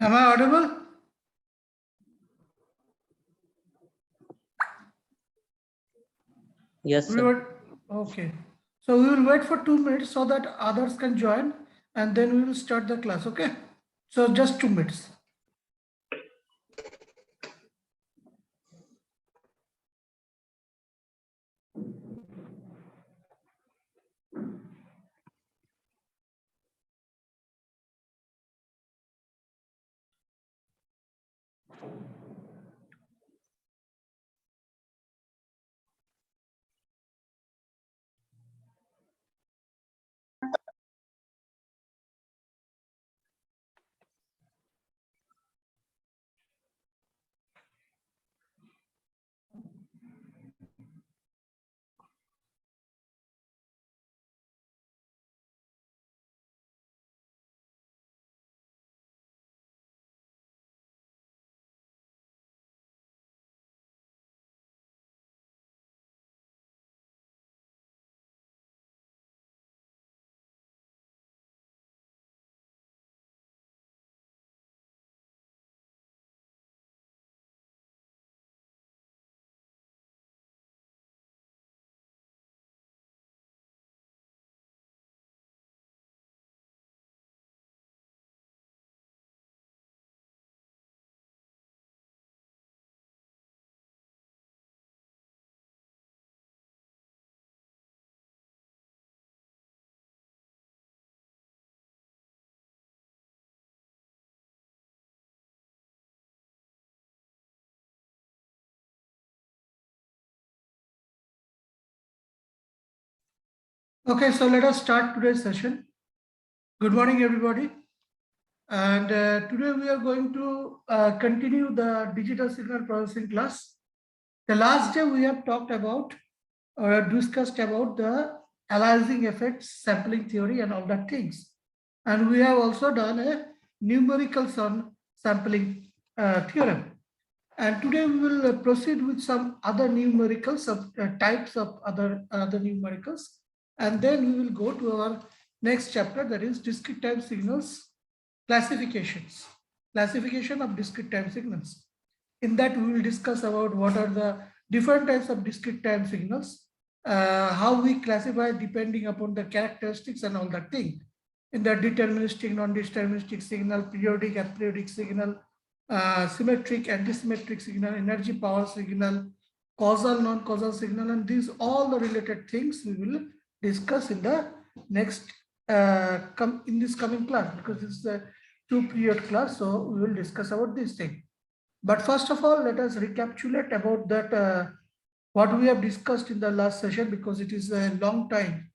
Am I audible? Yes, We sir. were, okay. So we will wait for 2 minutes so that others can join and then we will start the class. Okay. So just 2 minutes. Okay, so let us start today's session. Good morning, everybody. And today we are going to continue the digital signal processing class. The last day we have talked about or discussed about the aliasing effects, sampling theory, and all that things. And we have also done a numerical sampling theorem. And today we will proceed with some other numerical types of other numericals. And then we will go to our next chapter, that is discrete time signals classifications, classification of discrete time signals. In that, we will discuss about what are the different types of discrete time signals, how we classify depending upon the characteristics and all that thing. In the deterministic, non-deterministic signal, periodic, aperiodic signal, symmetric, antisymmetric signal, energy power signal, causal, non-causal signal, and these all the related things we will discuss in the next in this coming class, because this is a 2-period class, so we will discuss about this thing. But first of all, let us recapitulate about that what we have discussed in the last session, because it is a long time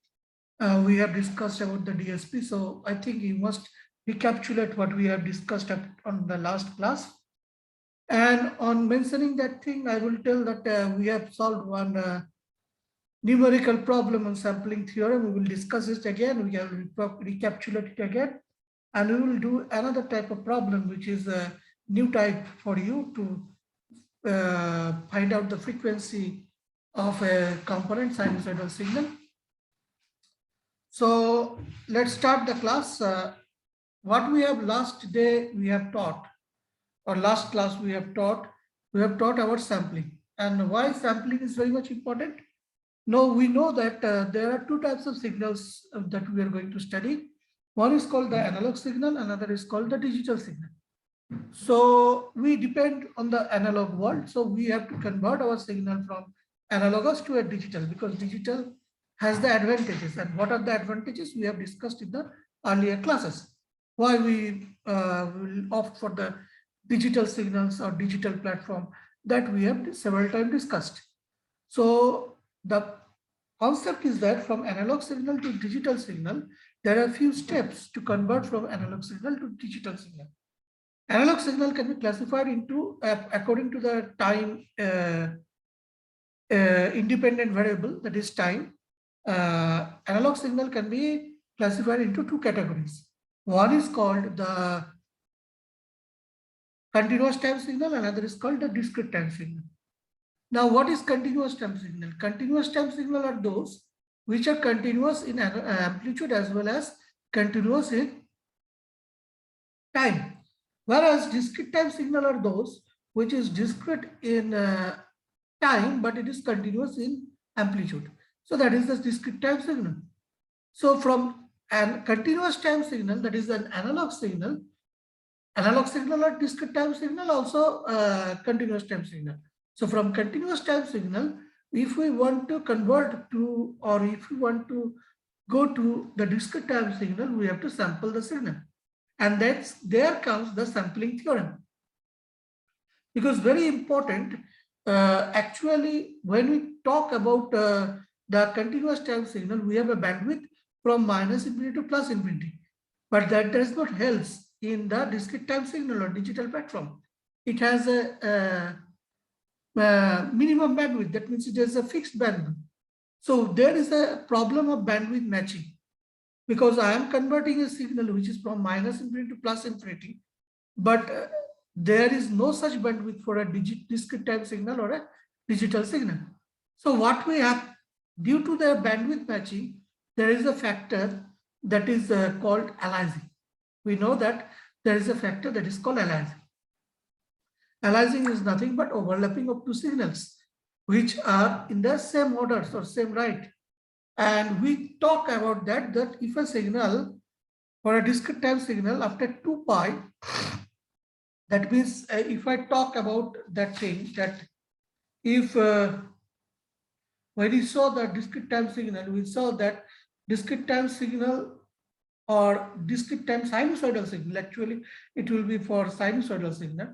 we have discussed about the DSP. So I think you must recapitulate what we have discussed on the last class. And on mentioning that thing, I will tell that we have solved one numerical problem on sampling theorem. We will discuss it again. We will recapitulate it again. And we will do another type of problem, which is a new type for you to find out the frequency of a component sinusoidal signal. So let's start the class. What we have last day we have taught, or last class we have taught about sampling, and why sampling is very much important. Now we know that there are two types of signals that we are going to study. One is called the analog signal, another is called the digital signal. So we depend on the analog world. So we have to convert our signal from analogous to a digital, because digital has the advantages. And what are the advantages we have discussed in the earlier classes? Why we will opt for the digital signals or digital platform, that we have several times discussed. So the concept is that from analog signal to digital signal, there are a few steps to convert from analog signal to digital signal. Analog signal can be classified into according to the time independent variable, that is time. Analog signal can be classified into two categories. One is called the continuous time signal, another is called the discrete time signal. Now, what is continuous time signal? Continuous time signal are those which are continuous in amplitude as well as continuous in time. Whereas discrete time signal are those which is discrete in time, but it is continuous in amplitude. So that is the discrete time signal. So from an continuous time signal, that is an analog signal or discrete time signal, also continuous time signal. So from continuous time signal, if we want to convert to, or if we want to go to the discrete time signal, we have to sample the signal. And there comes the sampling theorem. Because very important, actually, when we talk about the continuous time signal, we have a bandwidth from -infinity to +infinity. But that does not help in the discrete time signal or digital platform. It has a minimum bandwidth. That means it has a fixed bandwidth. So there is a problem of bandwidth matching, because I am converting a signal which is from -infinity to +infinity, but there is no such bandwidth for a discrete time signal or a digital signal. So what we have, due to the bandwidth matching, there is a factor that is called aliasing. We know that there is a factor that is called aliasing. Aliasing is nothing but overlapping of two signals which are in the same orders or same right. And we talk about that if a signal for a discrete time signal after 2 pi, that means if I talk about that thing, that if when we saw the discrete time signal, we saw that discrete time signal or discrete time sinusoidal signal, actually it will be for sinusoidal signal.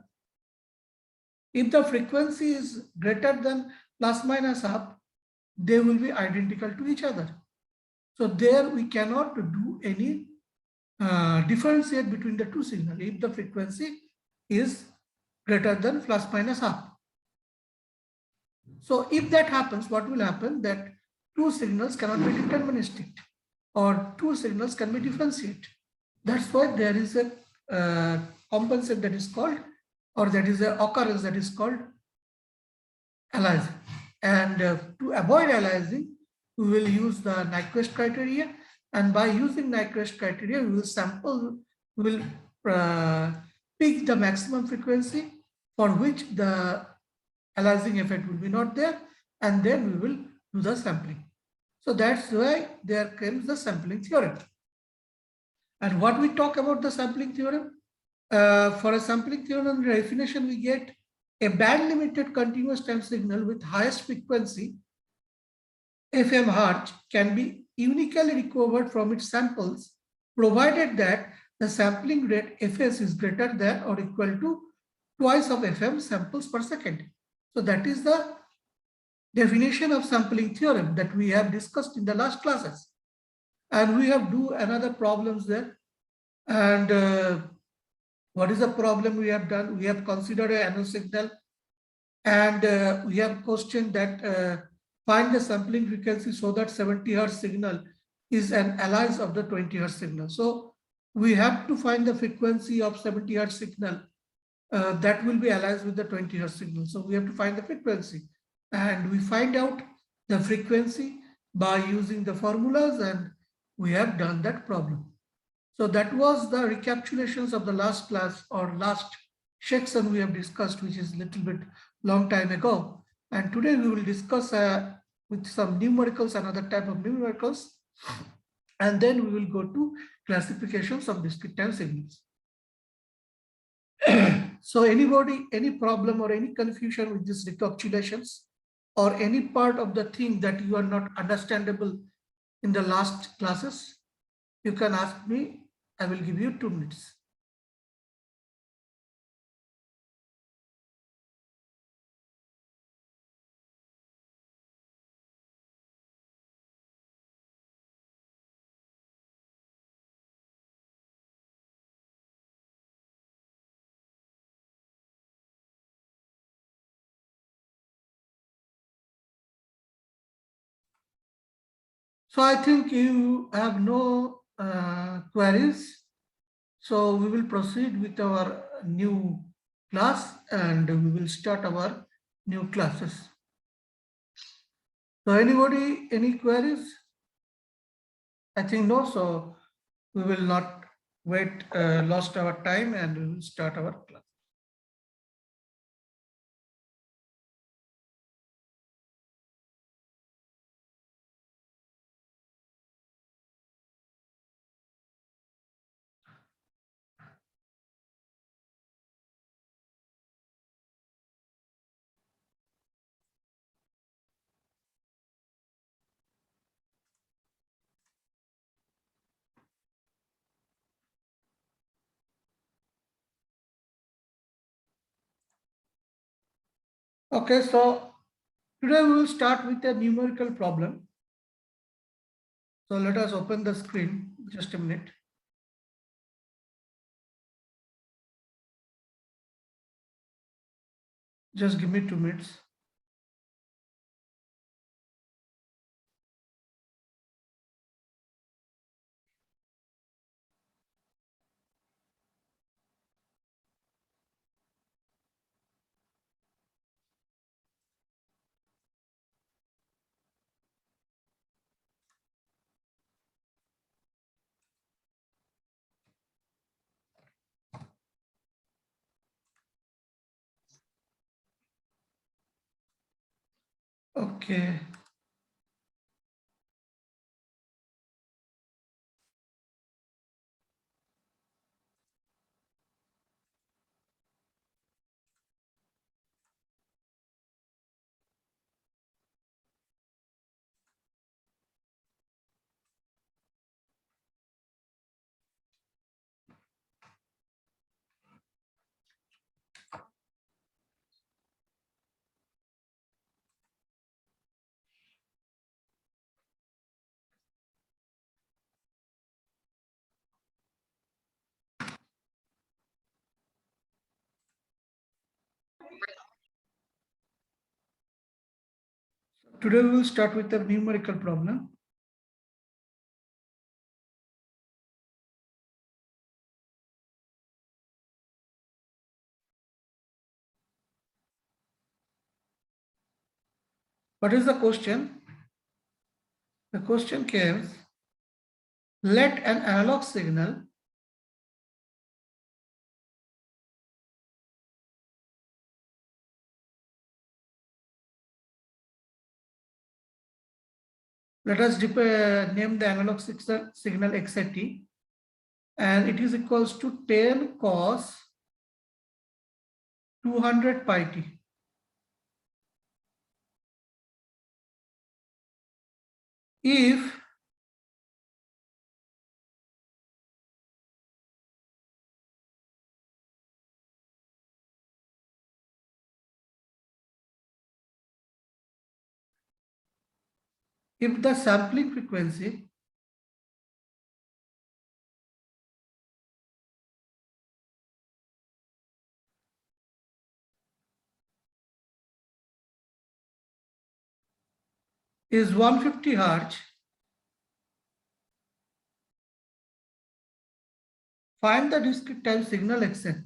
If the frequency is greater than ±half, they will be identical to each other. So there we cannot do any differentiate between the two signals if the frequency is greater than ±half. So if that happens, what will happen? That two signals cannot be deterministic, or two signals can be differentiated. That's why there is a compensate that is called, or that is an occurrence that is called aliasing. And to avoid aliasing, we will use the Nyquist criteria. And by using Nyquist criteria, we will sample, we will pick the maximum frequency for which the aliasing effect will be not there, and then we will do the sampling. So that's why there comes the sampling theorem. And what we talk about the sampling theorem? For a sampling theorem definition, we get a band-limited continuous time signal with highest frequency, FM Hertz, can be uniquely recovered from its samples, provided that the sampling rate Fs is greater than or equal to twice of FM samples per second. So that is the definition of sampling theorem that we have discussed in the last classes. And we have do another problems there. And what is the problem we have done? We have considered a NO signal, and we have questioned that find the sampling frequency so that 70 Hertz signal is an alias of the 20 Hertz signal. So we have to find the frequency of 70 Hertz signal that will be alias with the 20 Hertz signal. So we have to find the frequency, and we find out the frequency by using the formulas, and we have done that problem. So that was the recapitulations of the last class or last section we have discussed, which is a little bit long time ago. And today we will discuss with some numericals, another type of numericals, and then we will go to classifications of discrete time signals. So anybody, any problem or any confusion with these recapitulations, or any part of the thing that you are not understandable in the last classes, you can ask me. I will give you 2 minutes. So I think you have no queries. So we will proceed with our new class, and we will start our new classes. So anybody, any queries? I think no, so we will not lost our time, and we will start our class. Okay, so today we will start with a numerical problem. So let us open the screen, just a minute. Just give me 2 minutes. Okay. Today we will start with a numerical problem. What is the question? The question came, let an analog signal let us name the analog signal xt, and it is equals to 10 cos 200 pi t. If the sampling frequency is 150 hertz, find the discrete time signal xn.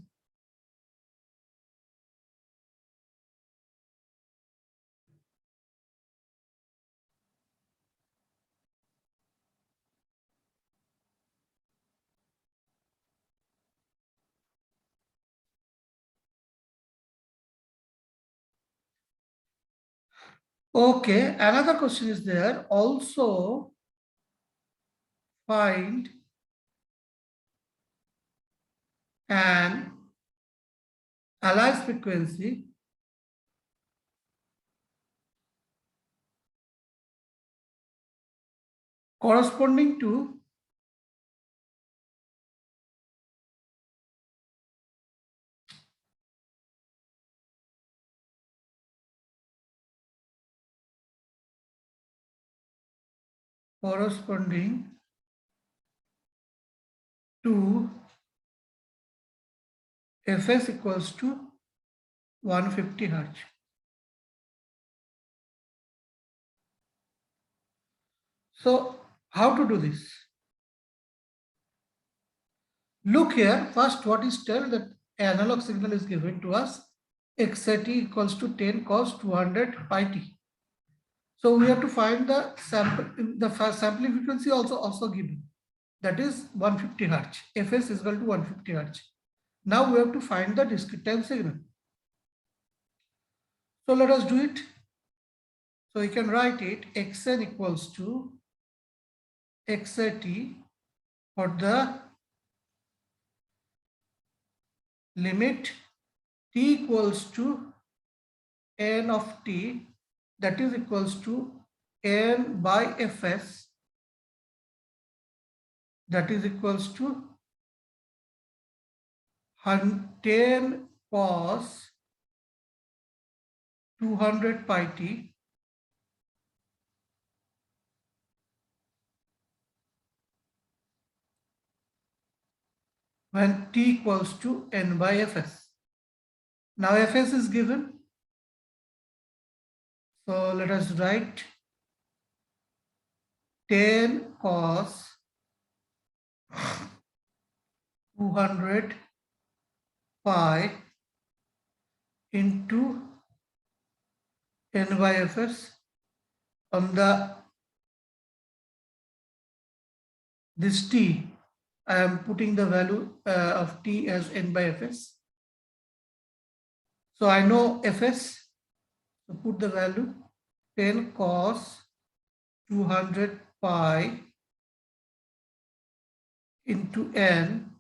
Okay, another question is there. Also find an Alias frequency corresponding to fs equals to 150 hertz. So how to do this? Look here, first what is tell that analog signal is given to us, xt equals to 10 cos 200 pi t. So we have to find the sampling frequency also given. that is 150 hertz. Fs is equal to 150 hertz. Now we have to find the discrete time signal. So let us do it. So you can write it xn equals to xat for the limit t equals to n of t, that is equals to n by fs, that is equals to 10 cos 200 pi t when t equals to n by fs. Now fs is given. So let us write 10 cos 200 pi into n by fs. On the this t, I am putting the value of t as n by fs. So I know fs, so put the value 10 cos 200 pi into n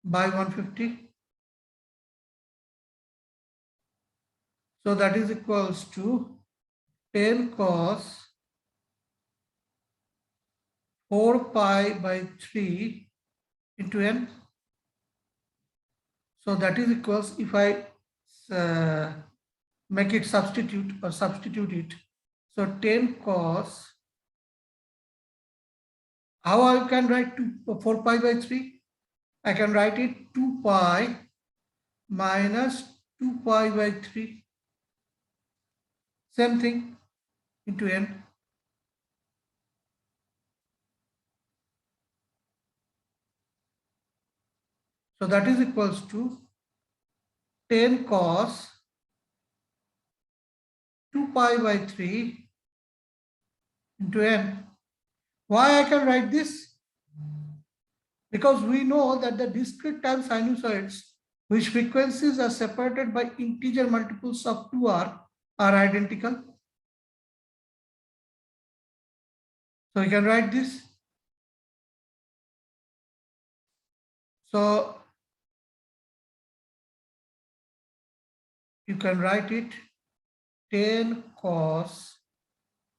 by 150. So that is equals to 10 cos 4 pi by 3 into n. So that is equals, if I make it substitute it. So 10 cos, how I can write 4 pi by 3? I can write it 2 pi minus 2 pi by 3. Same thing into n. So that is equals to 10 cos 2 pi by 3 into n. Why I can write this? Because we know that the discrete time sinusoids which frequencies are separated by integer multiples of 2r are identical. So you can write this. So you can write it 10 cos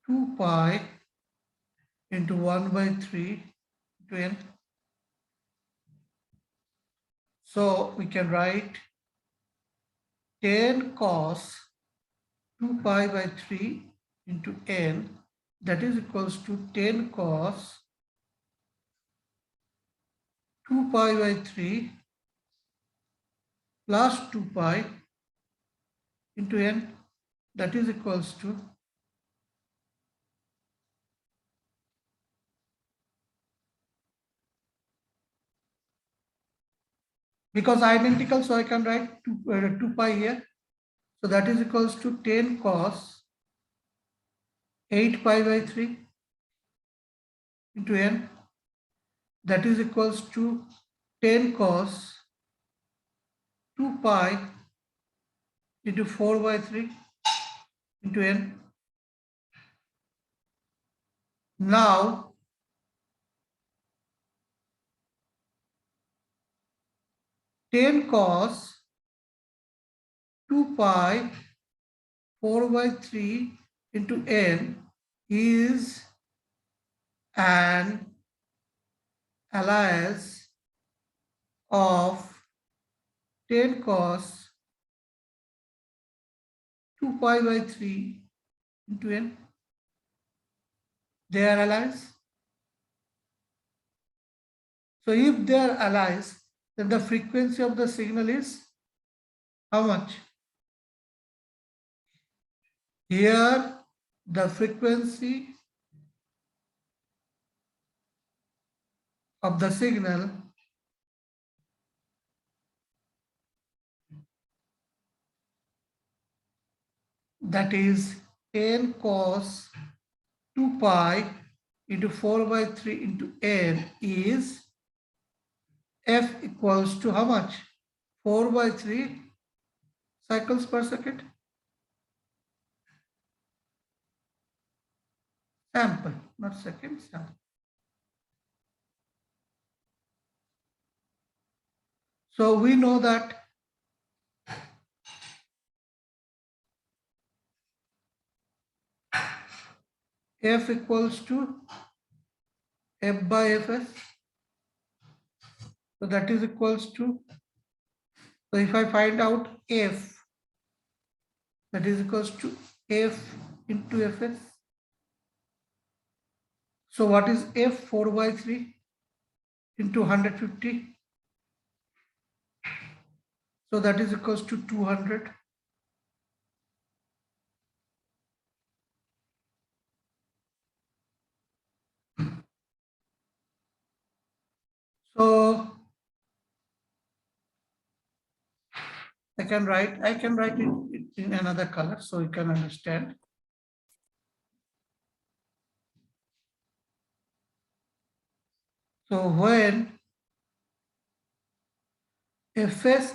2 pi into 1 by 3 to n. So we can write 10 cos 2 pi by 3 into n, that is equals to 10 cos 2 pi by 3 plus 2 pi into n, that is equals to because identical, so I can write 2 pi here. So that is equals to 10 cos 8 pi by 3 into n, that is equals to 10 cos 2 pi into 4 by 3 into n. Now, ten cos 2 pi 4 by 3 into n is an alias of 10 cos 2 pi by 3 into n. They are allies. So if they are allies, then the frequency of the signal is how much? Here, the frequency of the signal that is 10 cos 2 pi into 4 by 3 into n is F equals to how much? 4 by 3 cycles per second. Sample, not second, sample. So we know that F equals to F by Fs. So that is equals to, so if I find out F, that is equals to F into Fs. So what is F? 4 by 3 into 150. So that is equals to 200. So I can write it in another color so you can understand. So when Fs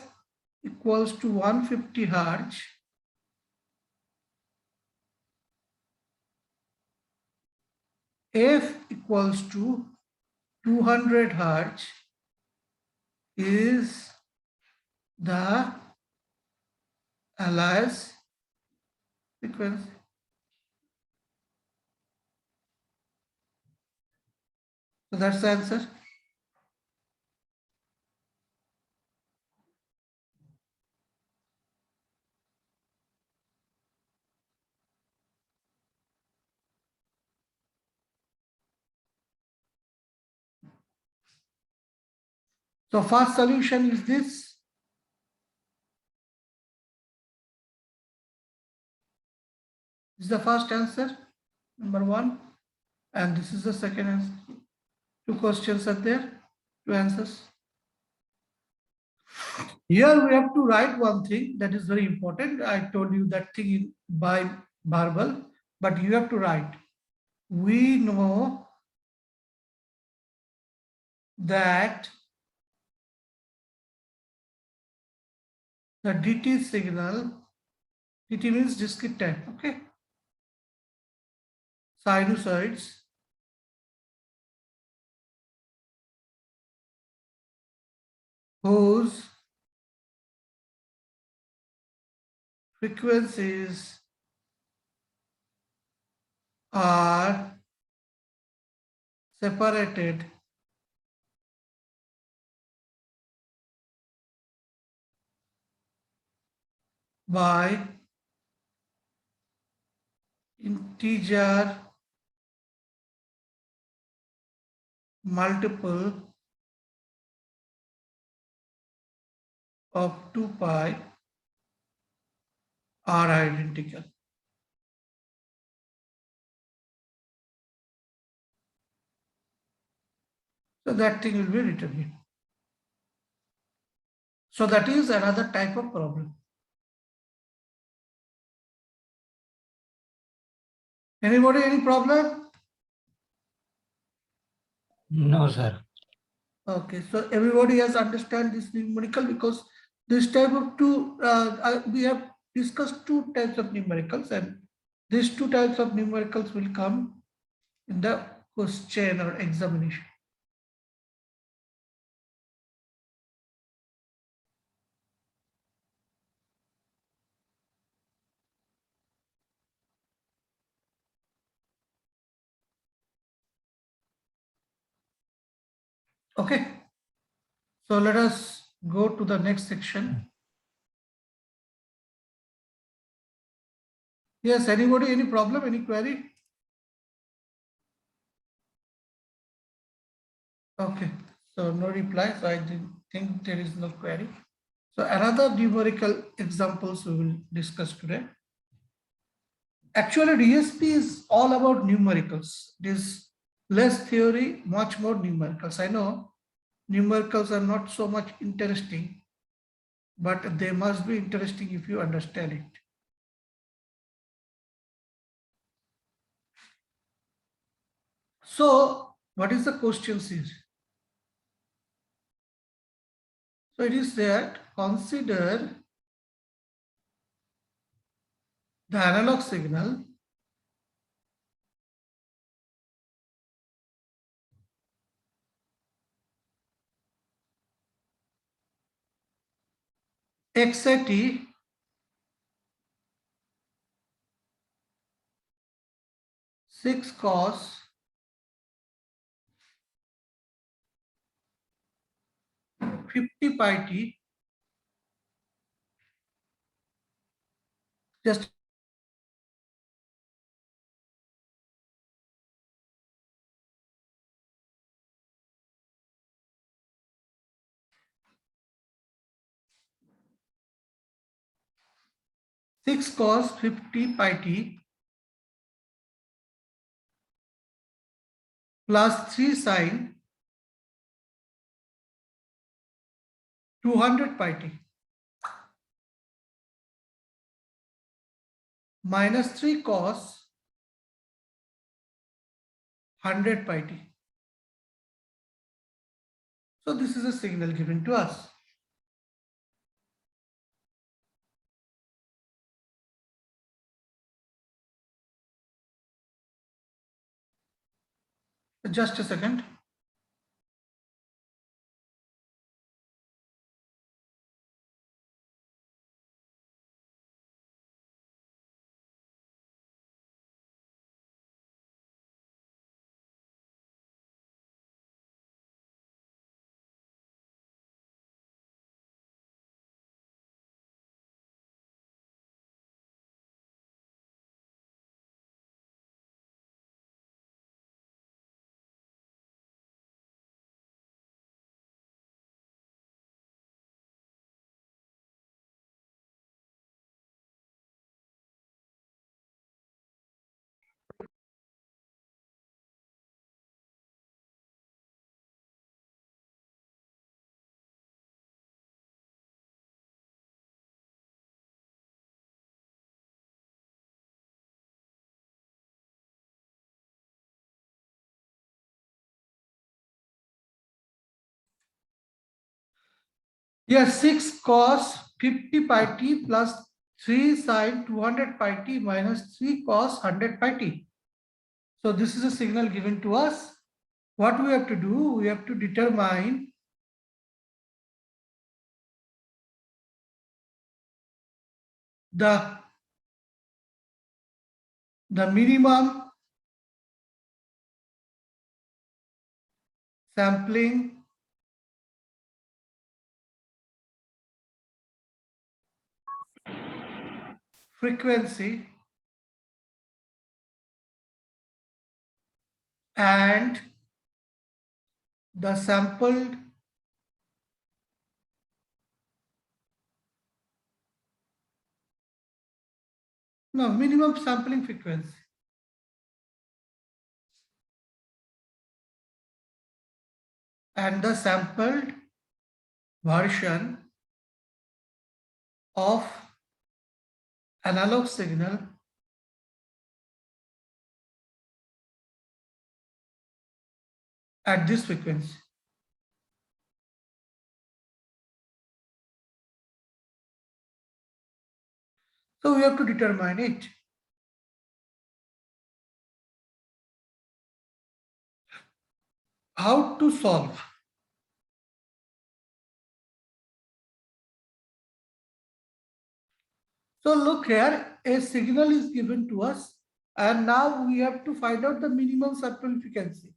equals to 150 hertz, F equals to 200 hertz is the alias frequency. So that's the answer. So first solution is this. This is the first answer, number 1. And this is the second answer. 2 questions are there, 2 answers. Here we have to write one thing that is very important. I told you that thing by verbal, but you have to write. We know that the DT signal, DT means discrete time, okay? Sinusoids whose frequencies are separated by integer multiple of 2 pi are identical. So that thing will be written here. So that is another type of problem. Anybody, any problem? No, sir. Okay, so everybody has understand this numerical because this type of we have discussed 2 types of numericals, and these 2 types of numericals will come in the question or examination. Okay, so let us go to the next section. Yes, anybody, any problem, any query? Okay, so no reply, so I didn't think there is no query. So another numerical examples we will discuss today. Actually, DSP is all about numericals. It is less theory, much more numericals. I know numericals are not so much interesting, but they must be interesting if you understand it. So what is the question here? So it is that consider the analog signal x at t 6 cos 50 pi t, just 6 cos 50 pi t plus 3 sin 200 pi t minus 3 cos 100 pi t. So this is a signal given to us. Just a second. Yes, 6 cos 50 pi t plus 3 sin 200 pi t minus 3 cos 100 pi t. So this is a signal given to us. What we have to do, we have to determine the minimum sampling frequency and the sampled minimum sampling frequency and the sampled version of analog signal at this frequency. So we have to determine it. How to solve? So look here, a signal is given to us and now we have to find out the minimum sample frequency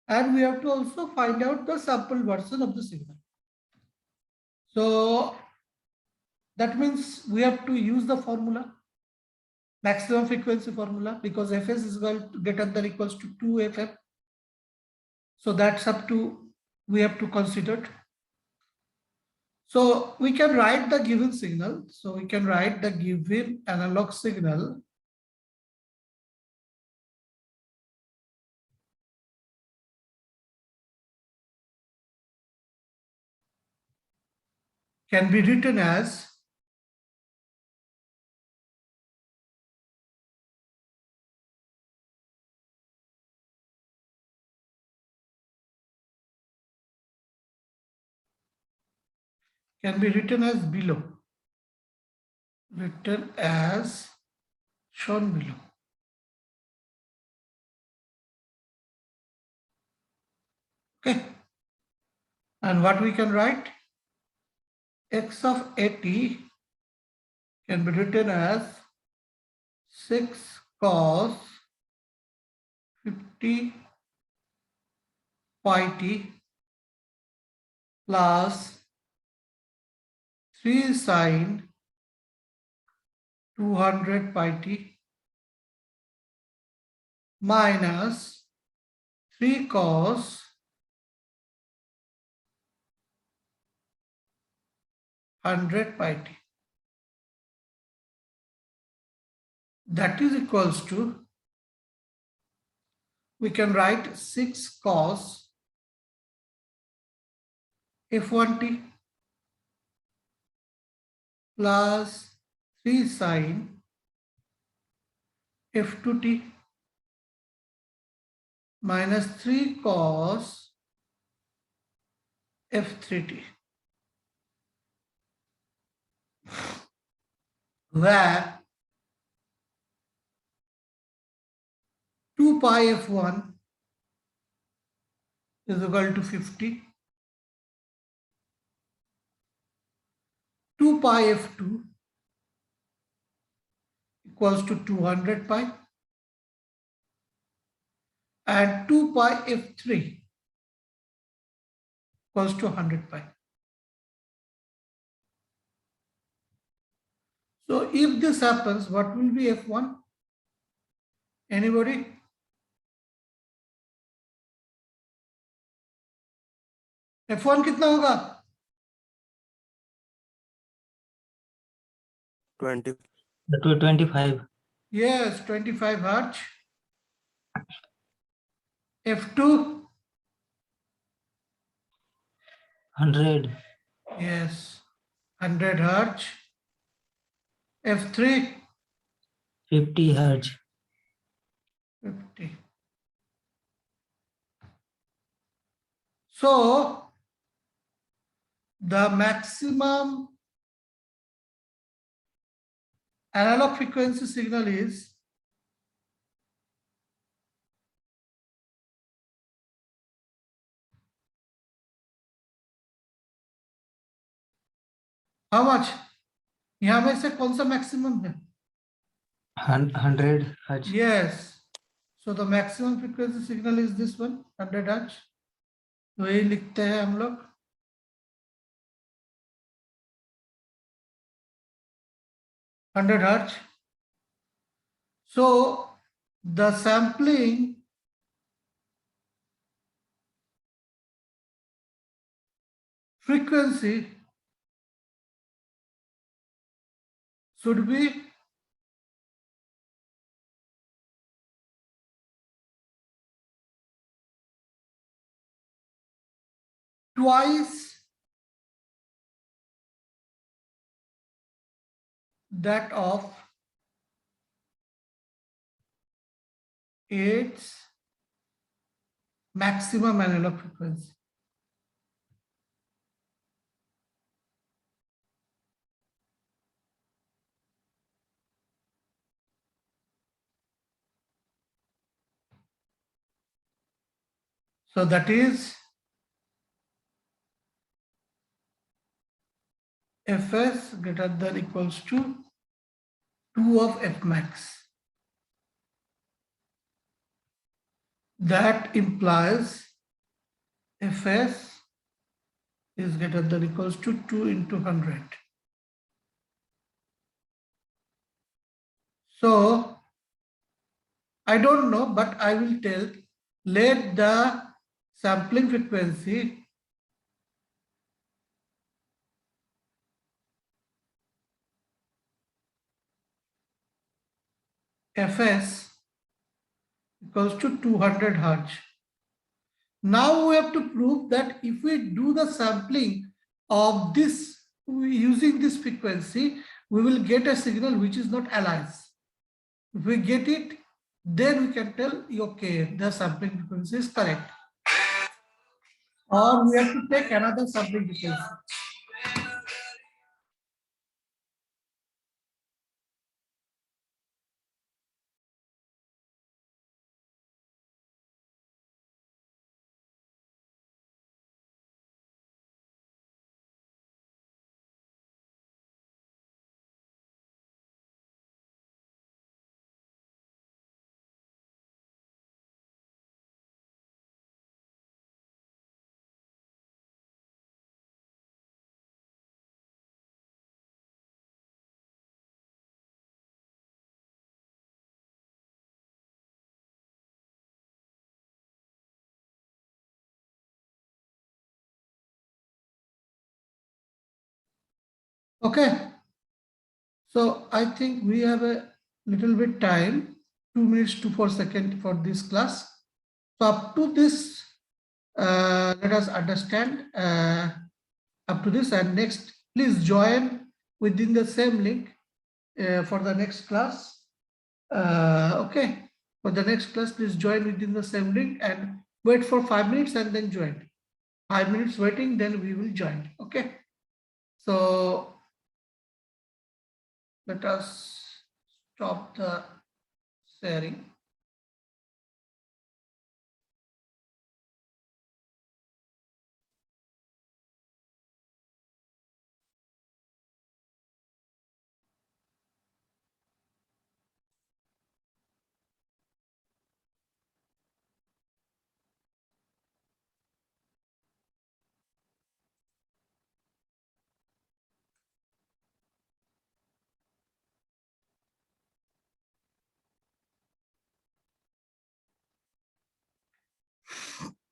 and we have to also find out the sample version of the signal. So that means we have to use the formula, maximum frequency formula, because Fs is equal to greater than equals to 2Fm. So that's up to, we have to consider it. So we can write the given signal. So we can write the given analog signal can be written as can be written as below. Written as shown below. Okay. And what we can write? X of 80 can be written as 6 cos 50 pi t plus 3 sin 200 pi t minus 3 cos 100 pi t. That is equals to, we can write 6 cos f1t plus 3 sin f2t minus 3 cos f3t, where 2 pi f1 is equal to 50, 2 pi f2 equals to 200 pi, and 2 pi f3 equals to 100 pi. So if this happens, what will be f1? Anybody? f1 कितना होगा? 25. Yes, 25 hertz. f2? 100. Yes, 100 hertz. f3? 50 hertz. 50. So the maximum analog frequency signal is how much? यहाँ में से कौन सा maximum है? 100 hertz. Yes. So the maximum frequency signal is this one, 100 hertz. तो यही लिखते हैं हम लोग. $100 hertz. So the sampling frequency should be twice that of its maximum analog frequency. So that is Fs greater than equals to 2 of F max. That implies Fs is greater than equals to 2 into 100. So I don't know, but I will tell, let the sampling frequency Fs equals to 200 hertz. Now we have to prove that if we do the sampling of this using this frequency, we will get a signal which is not alias. If we get it, then we can tell, okay, the sampling frequency is correct. Or we have to take another sampling frequency. Okay. So I think we have a little bit time, 2 minutes to 4 seconds for this class. So up to this, let us understand up to this, and next, please join within the same link for the next class. Okay, for the next class, please join within the same link and wait for 5 minutes and then join. 5 minutes waiting, then we will join. Okay, so let us stop the sharing.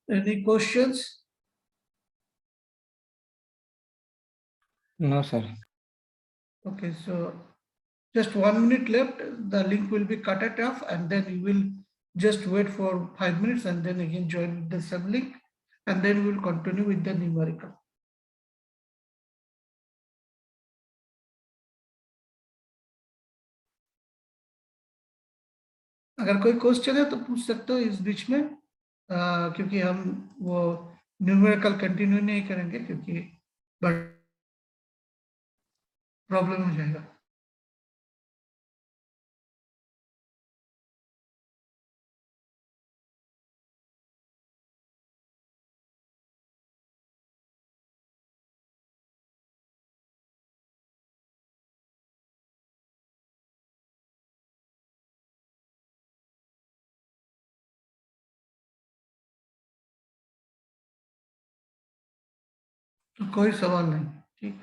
Any questions? No, sir. Okay, so just 1 minute left. The link will be cut it off, and then you will just wait for 5 minutes and then again join with the sub link, and then we will continue with the numerical. अगर कोई question है तो पूछ सकते हो इस बीच में, क्योंकि हम वो न्यूमेरिकल कंटिन्यू नहीं करेंगे क्योंकि प्रॉब्लम हो जाएगा. तो कोई सवाल नहीं. ठीक.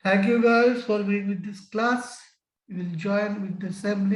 Thank you guys for being with this class. We will join with the same link.